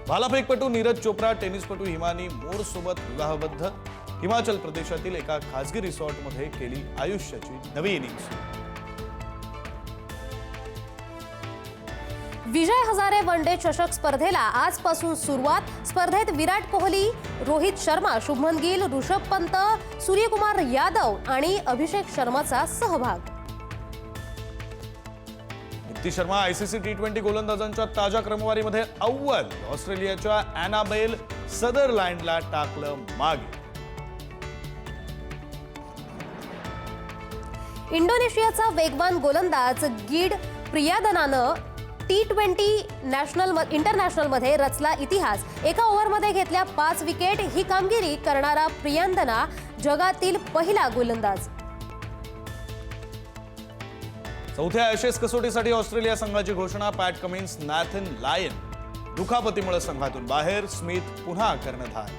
भालाफेकपटू नीरज चोप्रा टेनिसपटू हिमानी मोर सोबत विवाहबद्ध। हिमाचल प्रदेशातील एका खासगी रिसॉर्टमध्ये केली आयुष्याची नवी इनिंग्स। विजय हजारे वनडे चषक स्पर्धेला आजपासून सुरुवात। स्पर्धेत विराट कोहली, रोहित शर्मा, शुभमन गिल, ऋषभ पंत, सूर्यकुमार यादव आणि अभिषेक शर्माचा सहभाग। दीप्ती शर्मा आयसीसी टी20 गोलंदाजांच्या ताज्या क्रमवारीमध्ये अव्वल। ऑस्ट्रेलियाच्या एनाबेल सदरलँडला टाकलं मागे। इंडोनेशियाचा वेगवान गोलंदाज गिड प्रियादनानं टी20 इंटरनॅशनलमध्ये रचला इतिहास। एका ओव्हरमध्ये घेतल्या 5 विकेट। ही कामगिरी करणारा प्रियांदना जगातील पहिला गोलंदाज। चौथ्या ॲशेस कसोटीसाठी ऑस्ट्रेलिया संघाची घोषणा। पॅट कमिन्स, नॅथन लायन दुखापतीमुळे संघातून बाहेर। स्मिथ पुन्हा कर्णधार।